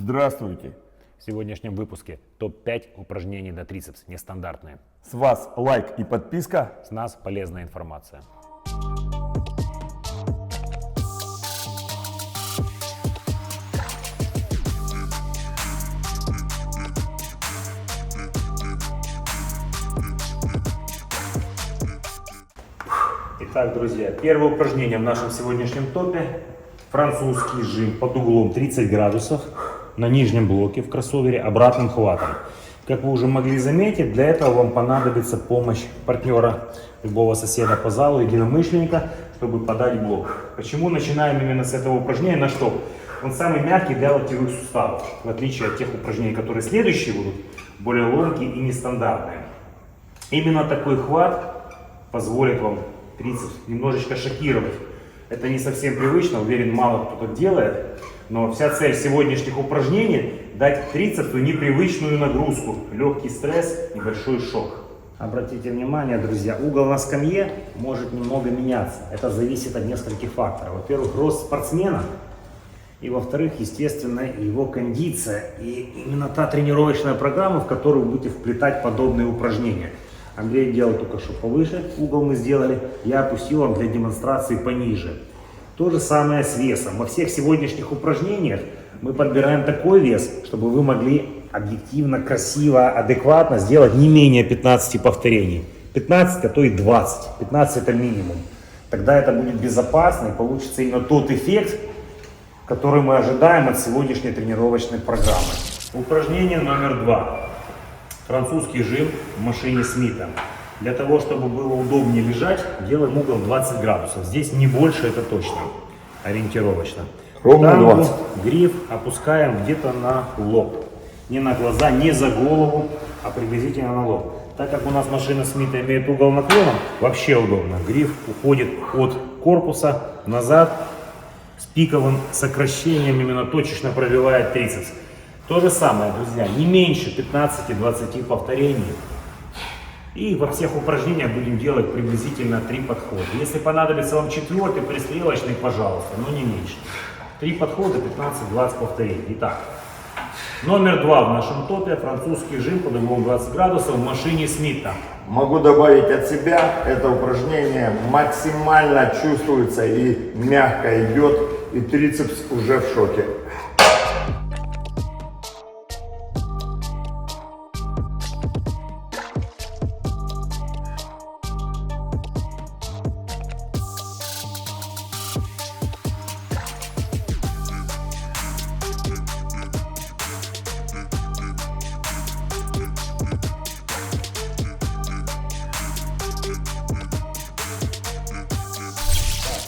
Здравствуйте! В сегодняшнем выпуске топ-5 упражнений на трицепс нестандартные. С вас лайк и подписка. С нас полезная информация. Итак, друзья, первое упражнение в нашем сегодняшнем топе. Французский жим под углом 30 градусов на нижнем блоке в кроссовере обратным хватом. Как вы уже могли заметить, для этого вам понадобится помощь партнера, любого соседа по залу, единомышленника, чтобы подать блок. Почему начинаем именно с этого упражнения? На что? Он самый мягкий для локтевых суставов, в отличие от тех упражнений, которые следующие будут более ломкие и нестандартные. Именно такой хват позволит вам трицепс немножечко шокировать. Это не совсем привычно, уверен, мало кто так делает. Но вся цель сегодняшних упражнений – дать трицепсу непривычную нагрузку, легкий стресс, небольшой шок. Обратите внимание, друзья, угол на скамье может немного меняться. Это зависит от нескольких факторов. Во-первых, рост спортсмена. И во-вторых, естественно, его кондиция. И именно та тренировочная программа, в которую вы будете вплетать подобные упражнения. Андрей делал только что повыше, угол мы сделали, я опустил вам для демонстрации пониже. То же самое с весом. Во всех сегодняшних упражнениях мы подбираем такой вес, чтобы вы могли объективно, красиво, адекватно сделать не менее 15 повторений. 15, а то и 20. 15 это минимум. Тогда это будет безопасно и получится именно тот эффект, который мы ожидаем от сегодняшней тренировочной программы. Упражнение номер 2. Французский жим в машине Смита. Для того, чтобы было удобнее лежать, делаем угол 20 градусов. Здесь не больше, это точно, ориентировочно. Ровно Штангу, 20. гриф опускаем где-то на лоб. Не на глаза, не за голову, а приблизительно на лоб. Так как у нас машина Смита имеет угол наклона, вообще удобно. Гриф уходит от корпуса назад с пиковым сокращением, именно точечно пробивает трицепс. То же самое, друзья, не меньше 15-20 повторений. И во всех упражнениях будем делать приблизительно 3 подхода. Если понадобится вам 4-й пристрелочный, пожалуйста, но не меньше. 3 подхода, 15-20 повторений. Итак, номер 2 в нашем топе. Французский жим под углом 20 градусов в машине Смита. Могу добавить от себя, это упражнение максимально чувствуется и мягко идет, и трицепс уже в шоке.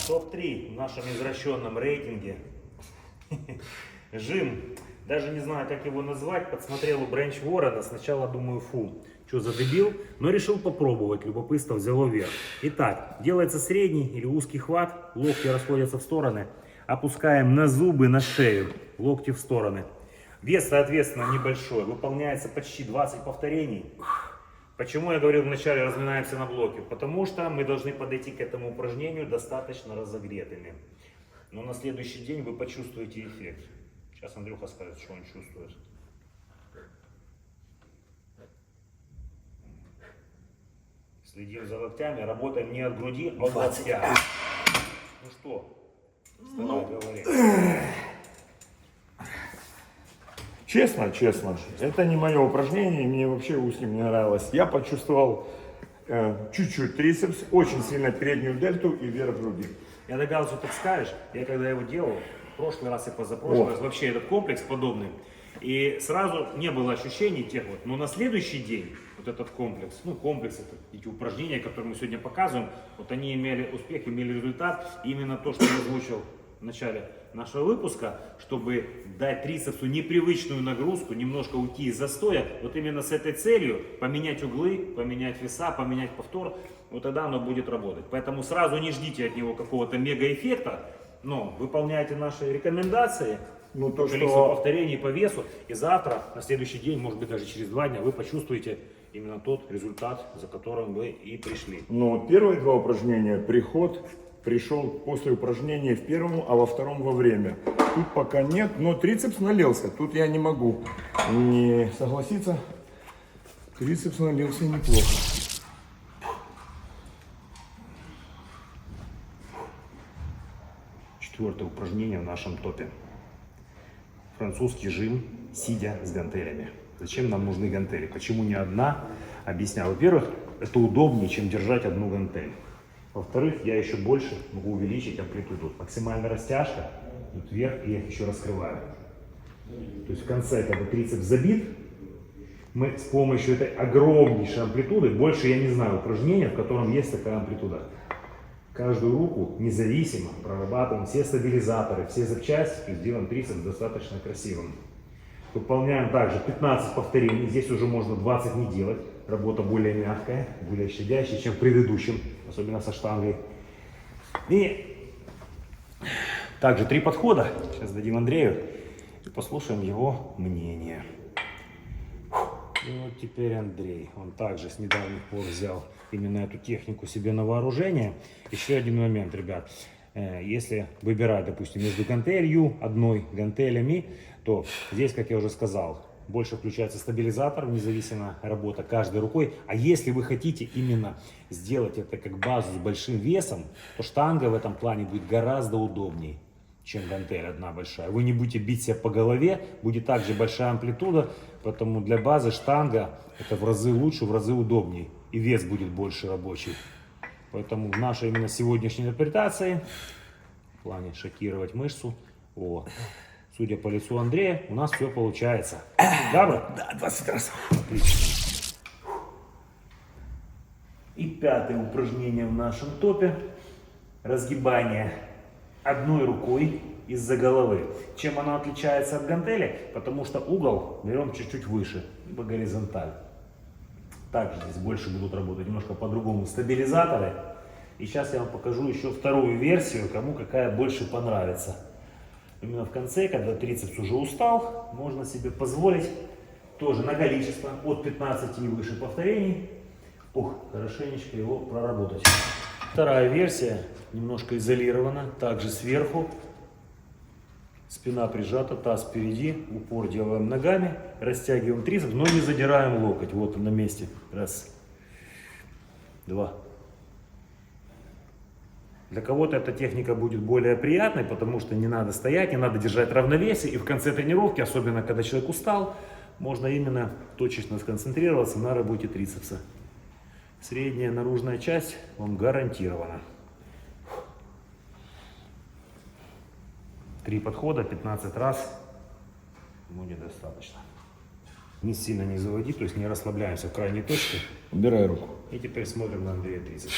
Топ-3 в нашем извращенном рейтинге. Жим, даже не знаю, как его назвать, подсмотрел у Бренч Ворона, сначала думаю, фу, что за дебил, но решил попробовать, любопытство взяло вверх. Итак, делается средний или узкий хват, локти расходятся в стороны, опускаем на зубы, на шею, локти в стороны. Вес, соответственно, небольшой, выполняется почти 20 повторений. Почему я говорил вначале разминаемся на блоке? Потому что мы должны подойти к этому упражнению достаточно разогретыми. Но на следующий день вы почувствуете эффект. Сейчас Андрюха скажет, что он чувствует. Следим за локтями, работаем не от груди, а от локтя. Ну что? Вставай, говори. Честно, это не мое упражнение, мне вообще с ним не нравилось. Я почувствовал чуть-чуть трицепс, очень сильно переднюю дельту и вверх груди. Я догадался, что ты скажешь. Я когда его делал, в прошлый раз и позапрошлый раз, вообще этот комплекс подобный. И сразу не было ощущений тех вот. Но на следующий день вот этот комплекс, комплекс, это эти упражнения, которые мы сегодня показываем, вот они имели успех, имели результат. И именно то, что я озвучил в начале нашего выпуска, чтобы дать трицепсу непривычную нагрузку, немножко уйти из застоя, вот именно с этой целью, поменять углы, поменять веса, поменять повтор, вот тогда оно будет работать. Поэтому сразу не ждите от него какого-то мега-эффекта, но выполняйте наши рекомендации, по количеству повторений, по весу, и завтра, на следующий день, может быть даже через 2 дня, вы почувствуете именно тот результат, за которым вы и пришли. Первые 2 упражнения, приход пришел после упражнения в первом, а во втором во время. Тут пока нет, но трицепс налился. Тут я не могу не согласиться. Трицепс налился неплохо. Четвертое упражнение в нашем топе. Французский жим, сидя с гантелями. Зачем нам нужны гантели? Почему не одна? Объясняю. Во-первых, это удобнее, чем держать одну гантель. Во-вторых, я еще больше могу увеличить амплитуду. Максимальная растяжка, тут вверх, и я их еще раскрываю. То есть в конце, когда трицепс забит, мы с помощью этой огромнейшей амплитуды, больше я не знаю упражнения, в котором есть такая амплитуда. Каждую руку независимо прорабатываем все стабилизаторы, все запчасти, то есть делаем трицепс достаточно красивым. Выполняем также 15 повторений, здесь уже можно 20 не делать. Работа более мягкая, более щадящая, чем в предыдущем, особенно со штангой. И также 3 подхода. Сейчас дадим Андрею и послушаем его мнение. И вот теперь Андрей, он также с недавних пор взял именно эту технику себе на вооружение. Еще один момент, ребят. Если выбирать, допустим, между гантелью, одной гантелями, то здесь, как я уже сказал, больше включается стабилизатор, независимо работа каждой рукой. А если вы хотите именно сделать это как базу с большим весом, то штанга в этом плане будет гораздо удобнее, чем гантель одна большая. Вы не будете бить себя по голове, будет также большая амплитуда, поэтому для базы штанга это в разы лучше, в разы удобнее. И вес будет больше рабочий. Поэтому в нашей именно сегодняшней интерпретации, в плане шокировать мышцу, судя по лицу Андрея, у нас все получается. Да, брат? Да, 20 раз. Отлично. И пятое упражнение в нашем топе. Разгибание одной рукой из-за головы. Чем оно отличается от гантели? Потому что угол берем чуть-чуть выше, либо горизонталь. Также здесь больше будут работать немножко по-другому стабилизаторы. И сейчас я вам покажу еще вторую версию, кому какая больше понравится. Именно в конце, когда трицепс уже устал, можно себе позволить тоже на количество от 15 и выше повторений. Хорошенечко его проработать. Вторая версия немножко изолирована, также сверху. Спина прижата, таз впереди, упор делаем ногами, растягиваем трицепс, но не задираем локоть. Вот он на месте. Раз, два. Для кого-то эта техника будет более приятной, потому что не надо стоять, не надо держать равновесие. И в конце тренировки, особенно когда человек устал, можно именно точечно сконцентрироваться на работе трицепса. Средняя наружная часть вам гарантирована. 3 подхода, 15 раз будет достаточно. Не сильно не заводи, то есть не расслабляемся в крайней точке. Убирай руку. И теперь смотрим на Андрея трицепс.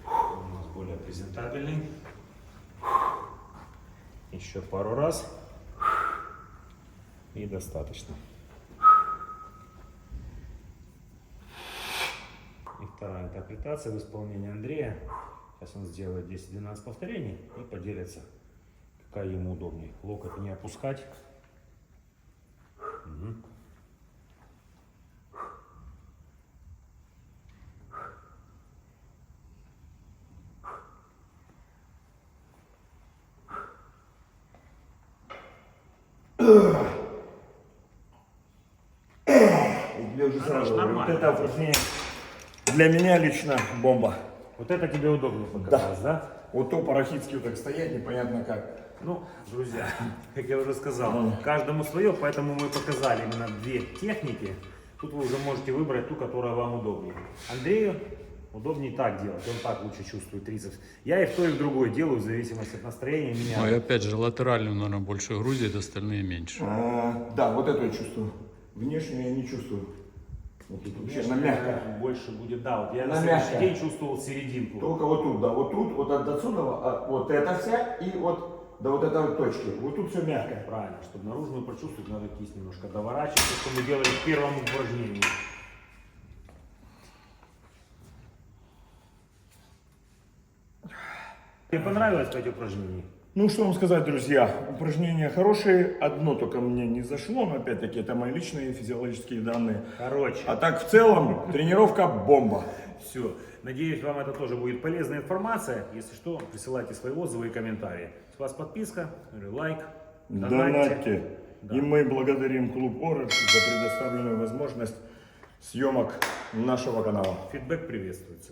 Он у нас более презентабельный. Еще пару раз. И достаточно. И вторая интерпретация в исполнении Андрея. Сейчас он сделает 10-12 повторений и поделится, какая ему удобнее. Локоть не опускать. Угу. Я уже сразу говорю, вот это упражнение для меня лично бомба. Вот это тебе удобно показалось, да? Вот то по-рахитски вот так стоять, непонятно как. Ну, друзья, как я уже сказал, каждому свое, поэтому мы показали именно 2 техники. Тут вы уже можете выбрать ту, которая вам удобнее. Андрею удобнее так делать, он так лучше чувствует трицепс. Я и в той, и в другой делаю, в зависимости от настроения меня. Ну и опять же, латеральную, наверное, больше грузит, остальные меньше. Да, вот это я чувствую. Внешнюю я не чувствую. Вот тут вообще она мягкая. Больше будет, да. Вот я Она на следующий мягкая. день чувствовал серединку. Только вот тут, да, вот тут, вот от отсюда, вот эта вся и вот до вот этой вот точки. Вот тут все мягкое. Правильно, чтобы наружную прочувствовать, надо кисть немножко доворачивать, что мы делали в первом упражнении. Тебе понравилось 5 упражнений? Ну, что вам сказать, друзья, упражнения хорошие, одно только мне не зашло, но опять-таки это мои личные физиологические данные. Короче. А так в целом тренировка бомба. Все. Надеюсь, вам это тоже будет полезная информация. Если что, присылайте свои отзывы и комментарии. С вас подписка, лайк, Донатьте. Да. И мы благодарим клуб Orange за предоставленную возможность съемок нашего канала. Фидбэк приветствуется.